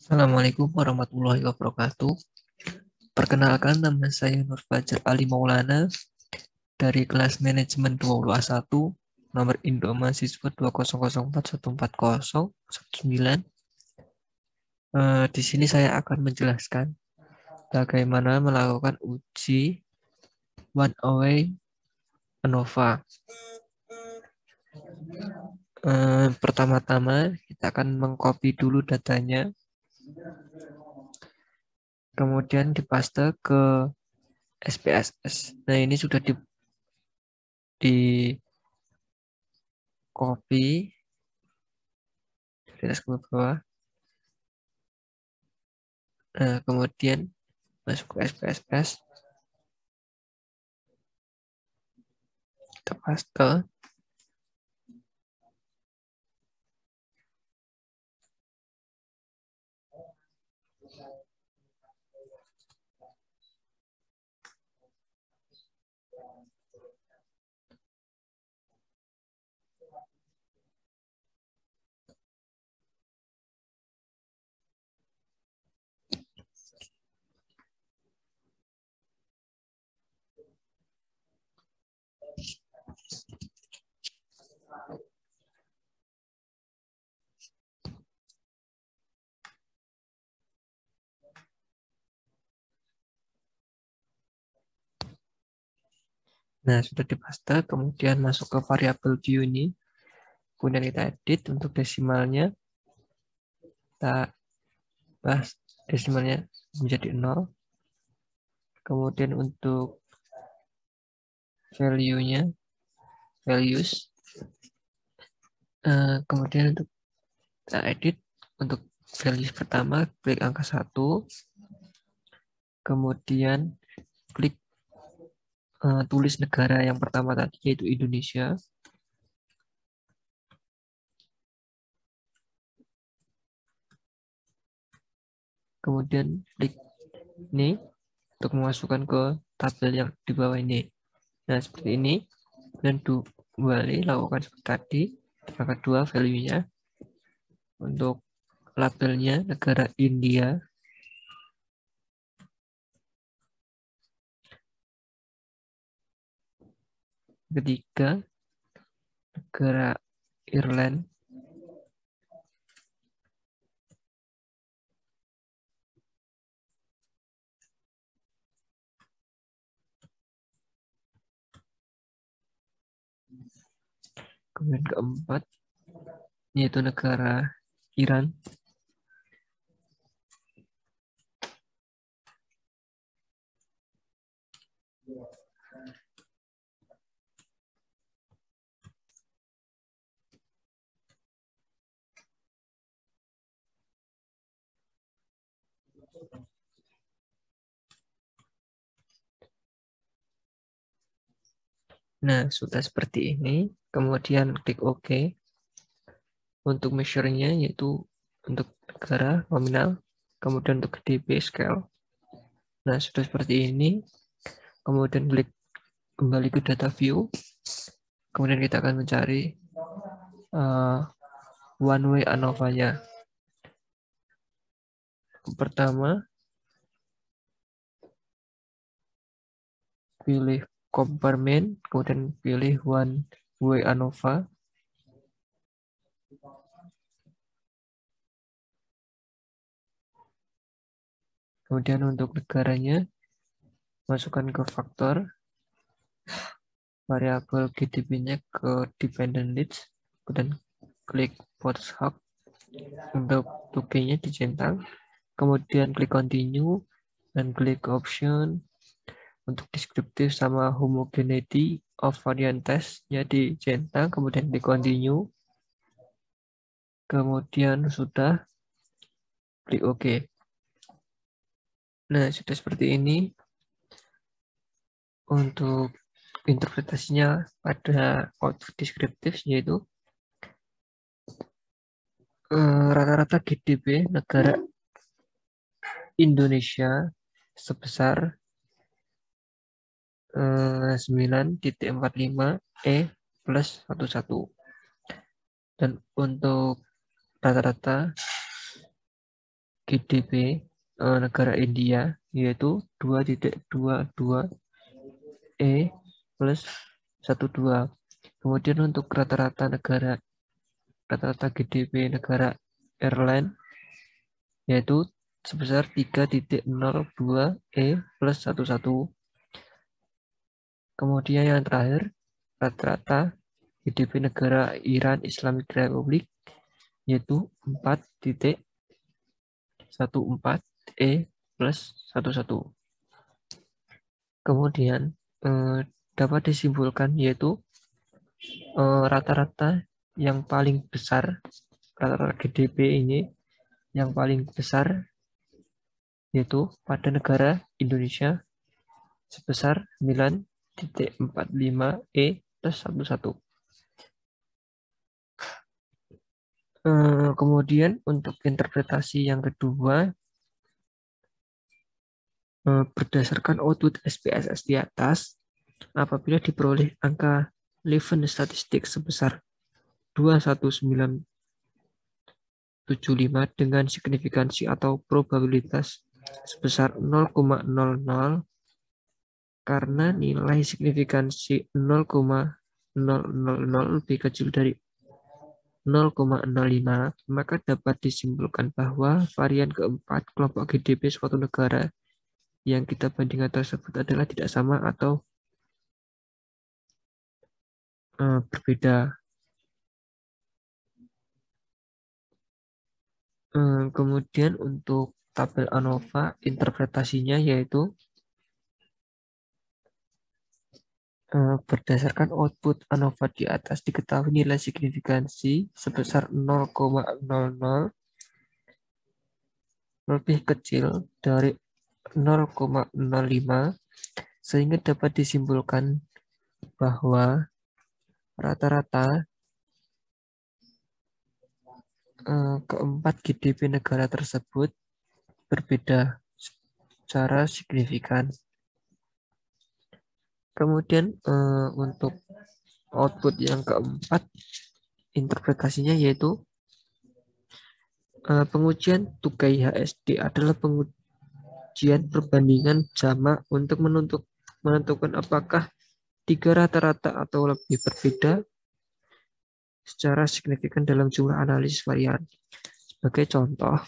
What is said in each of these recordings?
Assalamualaikum warahmatullahi wabarakatuh. Perkenalkan, nama saya Nur Fajar Ali Maulana dari kelas manajemen 20A1, nomor induk mahasiswa 200414019. Di sini saya akan menjelaskan bagaimana melakukan uji one-way ANOVA. Pertama-tama kita akan mengcopy dulu datanya, kemudian dipaste ke SPSS. Nah, ini sudah di copy dari atas ke bawah. Nah, kemudian masuk ke SPSS, kita paste. Nah, sudah dipaste, kemudian masuk ke variabel view ini, kemudian kita edit untuk desimalnya, kita bahas desimalnya menjadi 0, kemudian untuk value-nya, values, kemudian untuk kita edit, untuk values pertama, klik angka 1, kemudian klik tulis negara yang pertama tadi, yaitu Indonesia. Kemudian klik ini untuk memasukkan ke tabel yang di bawah ini. Nah, seperti ini. Dan kembali lakukan seperti tadi. Yang kedua, value-nya. Untuk labelnya negara India. Ketiga, negara Ireland. Kemudian keempat, yaitu negara Iran. Nah, sudah seperti ini. Kemudian klik OK. Untuk measure-nya yaitu untuk negara nominal, kemudian untuk DB scale. Nah, sudah seperti ini. Kemudian klik kembali ke data view. Kemudian kita akan mencari one-way ANOVA-nya. Pertama, pilih compartment, kemudian pilih one-way ANOVA. Kemudian untuk negaranya, masukkan ke faktor, variabel GDP-nya ke dependent list, kemudian klik post hoc, untuk tukenya dicentang, kemudian klik continue, dan klik option, untuk deskriptif sama homogeneity of variant test-nya dicentang, kemudian klik continue, kemudian sudah, klik OK. Nah, sudah seperti ini. Untuk interpretasinya pada output deskriptif, yaitu rata-rata GDP negara Indonesia sebesar 9,45 E plus 11. Dan untuk rata-rata GDP negara India yaitu 2.22 E plus 12. Kemudian untuk rata-rata GDP negara Ireland yaitu sebesar 3.02 E plus 11. Kemudian yang terakhir, rata-rata GDP negara Iran Islamic Republic yaitu 4.14 E plus 11. Kemudian dapat disimpulkan yaitu rata-rata yang paling besar, rata-rata GDP ini yang paling besar yaitu pada negara Indonesia sebesar 9.45 E plus 11. Kemudian untuk interpretasi yang kedua, berdasarkan output SPSS di atas, apabila diperoleh angka Leven statistik sebesar 21975 dengan signifikansi atau probabilitas sebesar 0,00 karena nilai signifikansi 0,000 lebih kecil dari 0,05, maka dapat disimpulkan bahwa varian keempat kelompok GDP suatu negara yang kita bandingkan tersebut adalah tidak sama atau berbeda. Kemudian untuk tabel ANOVA, interpretasinya yaitu berdasarkan output ANOVA di atas diketahui nilai signifikansi sebesar 0,00 lebih kecil dari 0,05 sehingga dapat disimpulkan bahwa rata-rata keempat GDP negara tersebut berbeda secara signifikan. Kemudian untuk output yang keempat, interpretasinya yaitu pengujian tugai HSD adalah pengujian perbandingan jamak untuk menentukan apakah tiga rata-rata atau lebih berbeda secara signifikan dalam jumlah analisis varian. Sebagai contoh,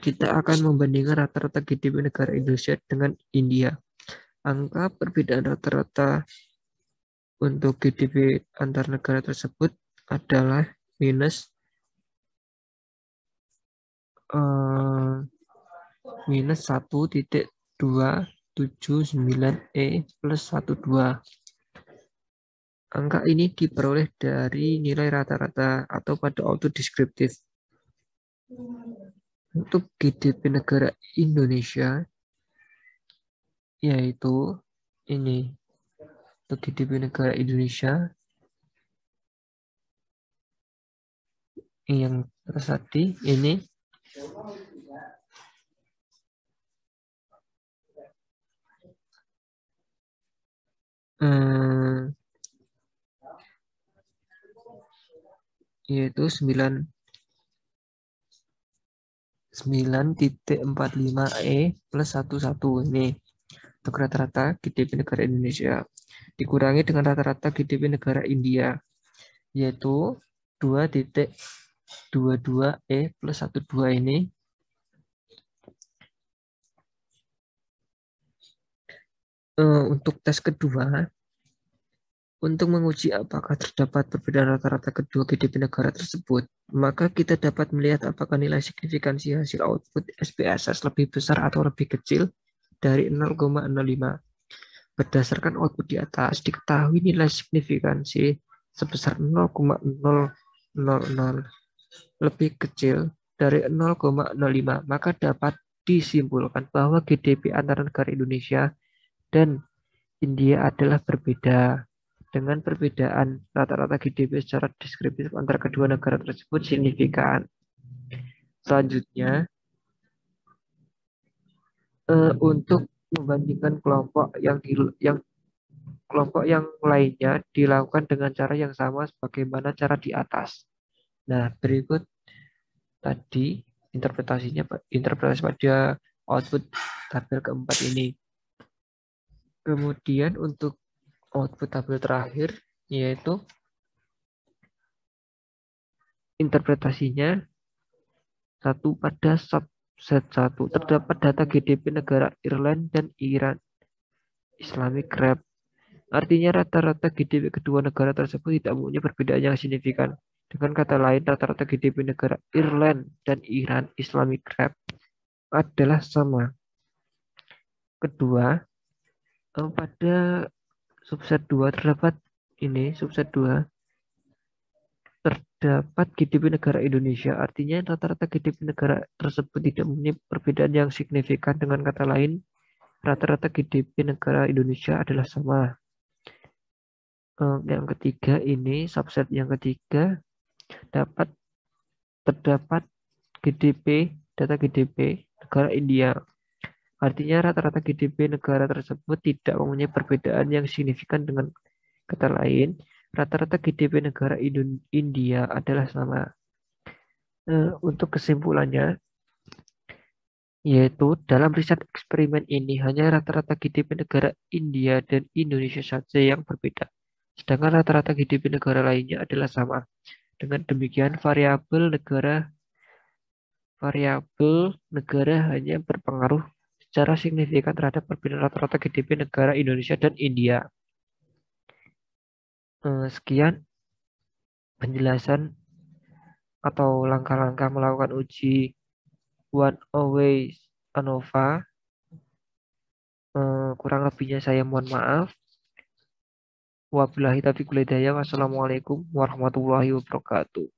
kita akan membandingkan rata-rata GDP negara Indonesia dengan India. Angka perbedaan rata-rata untuk GDP antar negara tersebut adalah minus 1.279 E plus 12. Angka ini diperoleh dari nilai rata-rata atau pada auto deskriptif. Untuk GDP negara Indonesia yaitu ini. Untuk GDP negara Indonesia yang tadi ini yaitu 9.45 E plus 11 ini untuk rata-rata GDP negara Indonesia dikurangi dengan rata-rata GDP negara India yaitu 2.22 E plus 12 ini untuk tes kedua. Untuk menguji apakah terdapat perbedaan rata-rata kedua GDP negara tersebut, maka kita dapat melihat apakah nilai signifikansi hasil output SPSS lebih besar atau lebih kecil dari 0,05. Berdasarkan output di atas, diketahui nilai signifikansi sebesar 0,000 lebih kecil dari 0,05, maka dapat disimpulkan bahwa GDP antara negara Indonesia dan India adalah berbeda. Dengan perbedaan rata-rata GDP secara deskriptif antara kedua negara tersebut signifikan. Selanjutnya, untuk membandingkan kelompok yang lainnya dilakukan dengan cara yang sama sebagaimana cara di atas. Nah, berikut tadi interpretasi pada output tabel keempat ini. Kemudian untuk output tabel terakhir yaitu interpretasinya satu pada subset 1 terdapat data GDP negara Ireland dan Iran Islamic Rep. Artinya rata-rata GDP kedua negara tersebut tidak mempunyai perbedaan yang signifikan. Dengan kata lain, rata-rata GDP negara Ireland dan Iran Islamic Rep adalah sama. Kedua, pada subset 2 terdapat subset 2 terdapat GDP negara Indonesia. Artinya rata-rata GDP negara tersebut tidak mempunyai perbedaan yang signifikan. Dengan kata lain, rata-rata GDP negara Indonesia adalah sama. Yang ketiga subset yang ketiga terdapat data GDP negara India. Artinya rata-rata GDP negara tersebut tidak mempunyai perbedaan yang signifikan. Dengan kata lain, rata-rata GDP negara India adalah sama. Untuk kesimpulannya, yaitu dalam riset eksperimen ini hanya rata-rata GDP negara India dan Indonesia saja yang berbeda. Sedangkan rata-rata GDP negara lainnya adalah sama. Dengan demikian, variabel negara hanya berpengaruh secara signifikan terhadap perbedaan rata-rata GDP negara Indonesia dan India. Sekian penjelasan atau langkah-langkah melakukan uji one-way ANOVA. Kurang lebihnya saya mohon maaf. Wabillahi taufiq wal hidayah. Wassalamualaikum warahmatullahi wabarakatuh.